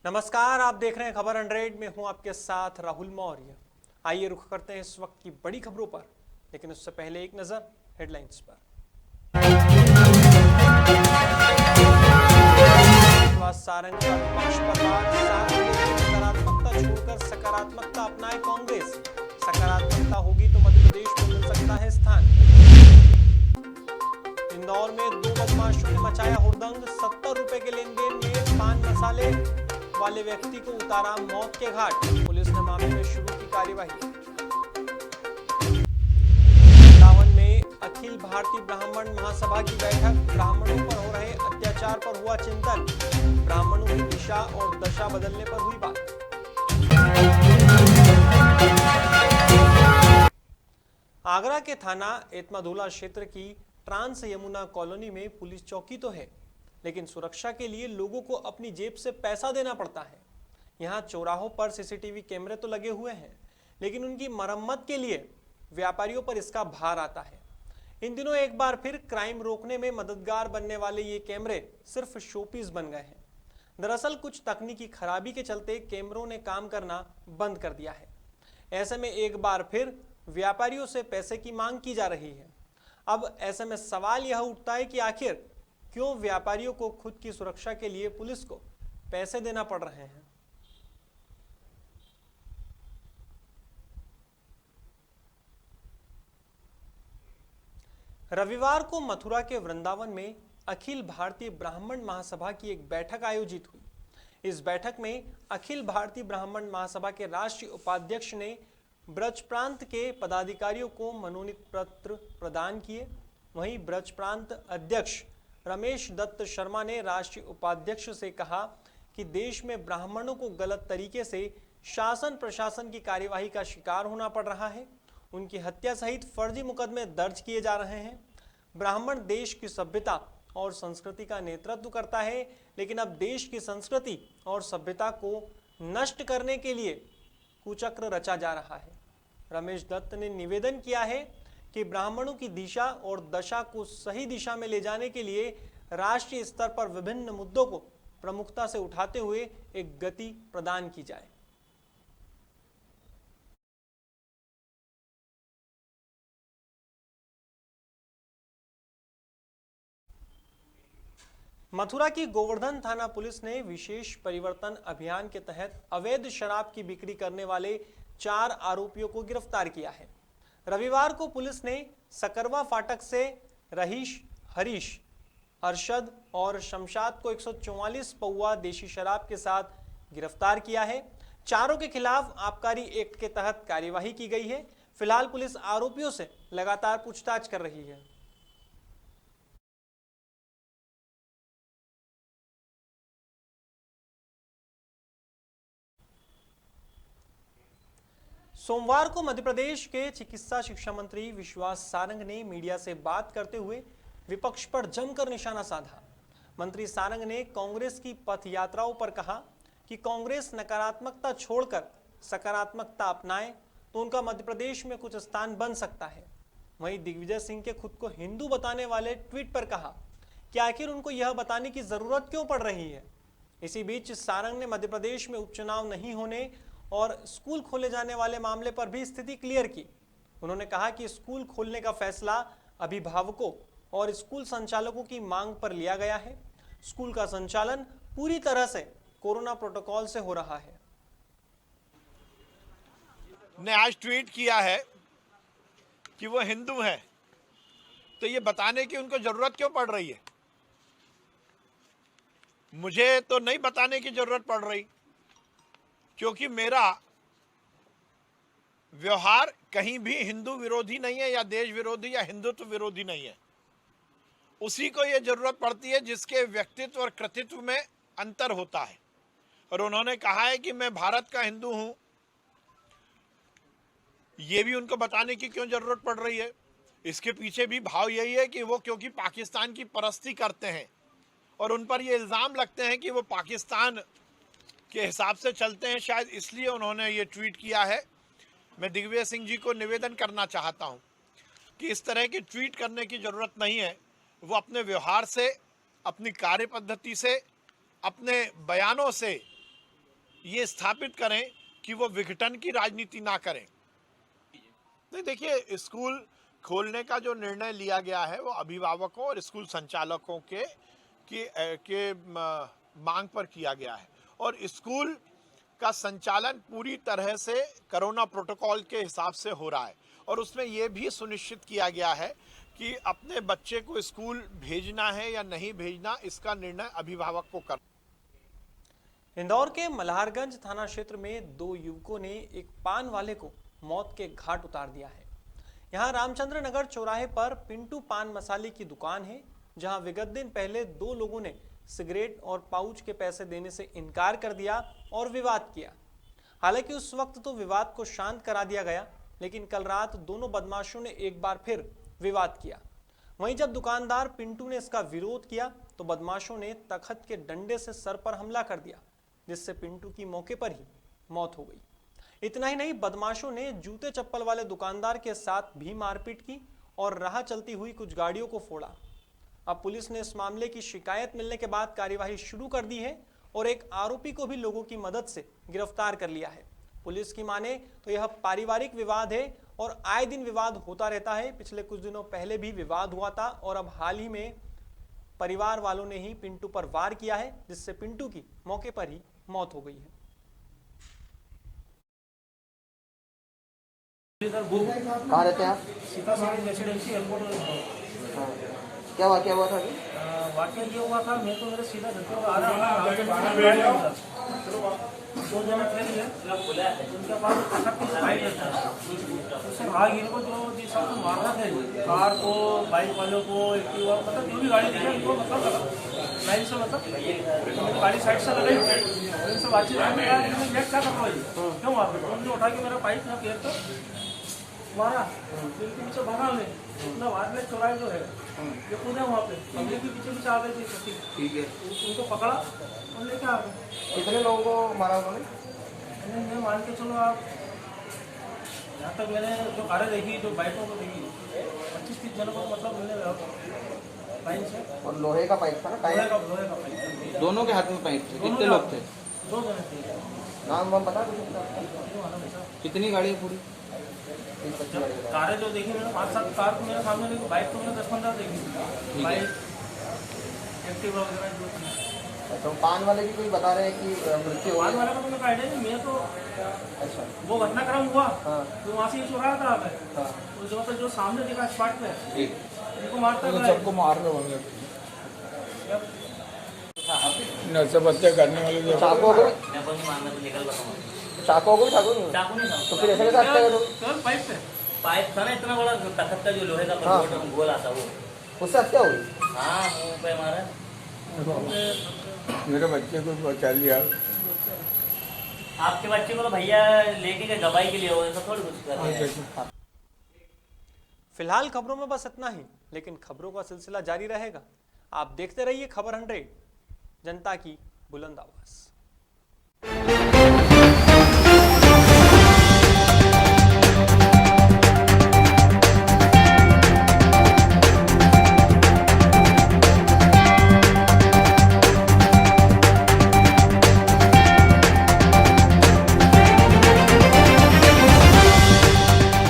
नमस्कार, आप देख रहे हैं खबर 100 में हूं आपके साथ राहुल मौर्य। आइए रुख करते हैं इस वक्त की बड़ी खबरों पर, लेकिन उससे पहले एक नजर हेडलाइंस पर। विश्वास सारंग का विपक्ष पर वार, नकारात्मकता छोड़कर सकारात्मकता अपनाए कांग्रेस। सकारात्मकता होगी तो मध्य प्रदेश में मिल सकता है स्थान। इंदौर में 2 बदमाशों ने मचाया हुड़दंग, 70 रुपए के लेन देन में पान मसाले वाले व्यक्ति को उतारा मौत के घाट। पुलिस ने मामले में शुरू की कार्यवाही। वृंदावन में अखिल भारतीय ब्राह्मण महासभा की बैठक, ब्राह्मणों पर हो रहे अत्याचार पर हुआ चिंतन। ब्राह्मणों की दिशा और दशा बदलने पर हुई बात। आगरा के थाना एतमादुल्ला क्षेत्र की ट्रांस यमुना कॉलोनी में पुलिस चौकी तो है, लेकिन सुरक्षा के लिए लोगों को अपनी जेब से पैसा देना पड़ता है। यहाँ चौराहों पर सीसीटीवी कैमरे तो लगे हुए हैं, लेकिन उनकी मरम्मत के लिए व्यापारियों पर इसका भार आता है। इन दिनों एक बार फिर क्राइम रोकने में मददगार बनने वाले ये कैमरे सिर्फ शोपीस बन गए हैं। दरअसल कुछ तकनीकी खराबी के चलते कैमरों ने काम करना बंद कर दिया है। ऐसे में एक बार फिर व्यापारियों से पैसे की मांग की जा रही है। अब ऐसे में सवाल यह उठता है कि आखिर क्यों व्यापारियों को खुद की सुरक्षा के लिए पुलिस को पैसे देना पड़ रहे हैं। रविवार को मथुरा के वृंदावन में अखिल भारतीय ब्राह्मण महासभा की एक बैठक आयोजित हुई। इस बैठक में अखिल भारतीय ब्राह्मण महासभा के राष्ट्रीय उपाध्यक्ष ने ब्रज प्रांत के पदाधिकारियों को मनोनीत पत्र प्रदान किए। वहीं ब्रज प्रांत अध्यक्ष रमेश दत्त शर्मा ने राष्ट्रीय उपाध्यक्ष से कहा कि देश में ब्राह्मणों को गलत तरीके से शासन प्रशासन की कार्यवाही का शिकार होना पड़ रहा है। उनकी हत्या सहित फर्जी मुकदमे दर्ज किए जा रहे हैं। ब्राह्मण देश की सभ्यता और संस्कृति का नेतृत्व करता है, लेकिन अब देश की संस्कृति और सभ्यता को नष्ट करने के लिए कुचक्र रचा जा रहा है। रमेश दत्त ने निवेदन किया है कि ब्राह्मणों की दिशा और दशा को सही दिशा में ले जाने के लिए राष्ट्रीय स्तर पर विभिन्न मुद्दों को प्रमुखता से उठाते हुए एक गति प्रदान की जाए। मथुरा की गोवर्धन थाना पुलिस ने विशेष परिवर्तन अभियान के तहत अवैध शराब की बिक्री करने वाले 4 आरोपियों को गिरफ्तार किया है। रविवार को पुलिस ने सकरवा फाटक से रहीश, हरीश, अरशद और शमशाद को 144 पौवा देशी शराब के साथ गिरफ्तार किया है। चारों के खिलाफ आबकारी एक्ट के तहत कार्यवाही की गई है। फिलहाल पुलिस आरोपियों से लगातार पूछताछ कर रही है। सोमवार को मध्य प्रदेश के चिकित्सा शिक्षा मंत्री विश्वास सारंग ने मीडिया से बात करते हुए विपक्ष पर जमकर निशाना साधा। मंत्री सारंग ने कांग्रेस की पथ यात्राओं पर कहा कि कांग्रेस नकारात्मकता छोड़कर सकारात्मकता अपनाए तो उनका मध्य प्रदेश में कुछ स्थान बन सकता है। वहीं दिग्विजय सिंह के खुद को हिंदू बताने वाले ट्वीट पर कहा कि आखिर उनको यह बताने की जरूरत क्यों पड़ रही है। इसी बीच सारंग ने मध्य प्रदेश में उपचुनाव नहीं होने और स्कूल खोले जाने वाले मामले पर भी स्थिति क्लियर की। उन्होंने कहा कि स्कूल खोलने का फैसला अभिभावकों और स्कूल संचालकों की मांग पर लिया गया है। स्कूल का संचालन पूरी तरह से कोरोना प्रोटोकॉल से हो रहा है। ने आज ट्वीट किया है कि वो हिंदू हैं, तो ये बताने की उनको जरूरत क्यों पड़ रही है? मुझे तो नहीं बताने की जरूरत पड़ रही, क्योंकि मेरा व्यवहार कहीं भी हिंदू विरोधी नहीं है या देश विरोधी या हिंदुत्व विरोधी नहीं है। उसी को यह जरूरत पड़ती है जिसके व्यक्तित्व और कृतित्व में अंतर होता है। और उन्होंने कहा है कि मैं भारत का हिंदू हूं, यह भी उनको बताने की क्यों जरूरत पड़ रही है? इसके पीछे भी भाव यही है कि वो क्योंकि पाकिस्तान की परस्ती करते हैं और उन पर ये इल्जाम लगते हैं कि वो पाकिस्तान के हिसाब से चलते हैं, शायद इसलिए उन्होंने ये ट्वीट किया है। मैं दिग्विजय सिंह जी को निवेदन करना चाहता हूं कि इस तरह की ट्वीट करने की जरूरत नहीं है। वो अपने व्यवहार से, अपनी कार्य पद्धति से, अपने बयानों से ये स्थापित करें कि वो विघटन की राजनीति ना करें। नहीं, देखिए, स्कूल खोलने का जो निर्णय लिया गया है वो अभिभावकों और स्कूल संचालकों के मांग पर किया गया है और स्कूल का संचालन पूरी तरह से कोरोना प्रोटोकॉल के हिसाब से हो रहा है और उसमें यह भी सुनिश्चित किया गया है कि अपने बच्चे को स्कूल भेजना है या नहीं भेजना, इसका निर्णय अभिभावक को करना। इंदौर के मल्हारगंज थाना क्षेत्र में दो युवकों ने एक पान वाले को मौत के घाट उतार दिया है। यहां रामचंद्र नगर चौराहे पर पिंटू पान मसाले की दुकान है, जहां विगत दिन पहले दो लोगों ने सिगरेट और पाउच के पैसे देने से इनकार कर दिया और विवाद किया। हालांकि उस वक्त तो विवाद को शांत करा दिया गया, लेकिन कल रात दोनों बदमाशों ने एक बार फिर विवाद किया। वहीं जब दुकानदार पिंटू ने इसका विरोध किया तो बदमाशों ने तख्त के डंडे से सर पर हमला कर दिया, जिससे पिंटू की मौके पर ही मौत हो गई। इतना ही नहीं, बदमाशों ने जूते चप्पल वाले दुकानदार के साथ भी मारपीट की और राह चलती हुई कुछ गाड़ियों को फोड़ा। अब पुलिस ने इस मामले की शिकायत मिलने के बाद कार्यवाही शुरू कर दी है और एक आरोपी को भी लोगों की मदद से गिरफ्तार कर लिया है। पुलिस की माने तो यह पारिवारिक विवाद है और आए दिन विवाद होता रहता है। पिछले कुछ दिनों पहले भी विवाद हुआ था और अब हाल ही में परिवार वालों ने ही पिंटू पर वार किया है, जिससे पिंटू की मौके पर ही मौत हो गई है। कहाँ रहते हैं आप? सीतासागरी रेसिडेंसी एयरपोर्ट। क्या वाकया हुआ था? वाकया ये हुआ था, मैं तो मेरे सीधा घर पे आ रहा था, दो जने थे उनके पास बाइक था, उससे राहगीर को जो जिस हिसाब से मारना थे, कार को, बाइक वालों को, एक्टिवा, मतलब जो भी गाड़ी दिखी उनको मतलब लाइन से मतलब गाड़ी साइड से लगाई, उनसे बातचीत करने के बाद मैंने क्या कर रहा है, क्यों वहाँ पे उन्होंने उठा के मेरा बाइक ना पेड़ तो मारा, दिल के पीछे भागा मैं, अपना वादले चौराहे जो है ये कूदे वहाँ पे, दिल के पीछे पीछे आ गई थी। ठीक है, उनको पकड़ा और लेके आ गए। कितने लोगों को मारा उन्होंने? मैं मान के चलो आप, यहाँ तक मैंने जो कारें देखी, जो बाइकों को देखी, 25-30 जनों को मतलब मैंने लाइन से। और लोहे का पाइप था ना? लोहे का पाइप। दोनों के हाथ में पाइप थे। कितने लोग थे? दो जने थे। नाम वाम पता? कितनी गाड़ी पूरी? कारें जो देखी मैंने 5-7 कार को मेरे सामने देखी, बाइक तो मैंने 10-15 देखी थी, बाइक एक्टिवा वगैरह जो थी। तो पान वाले की कोई बता रहे हैं कि मृत्यु हो पान गई? वाले का तो मेरे को आइडिया नहीं, मैं तो अच्छा, वो घटनाक्रम हुआ हाँ तो वहाँ से ये चुराया था आगे, हाँ। तो जो मतलब जो सामने देखा स्पॉट पे उनको मारता था, सबको मार रहे होंगे। नशा पत्ते करने वाले जो चाकू हो गई? चाकू हो गई? चाकू नहीं हुई? चाकू नहीं था, तो फिर ऐसे कैसे हत्या करोगे? केवल पाइप पे। पाइप था ना इतना बड़ा तख्त का, जो लोहे का हाँ। गोल आता वो। उससे हत्या हुई? हाँ, मुंह पे मारा। मेरे बच्चे को बचा लिया। आपके बच्चे को तो भैया लेके गए गवाही के लिए, हो ऐसा थोड़ी कुछ कर रहे हैं। फिलहाल खबरों में बस इतना ही, लेकिन खबरों का सिलसिला जारी रहेगा। आप देखते रहिए खबर 100, जनता की बुलंद आवाज।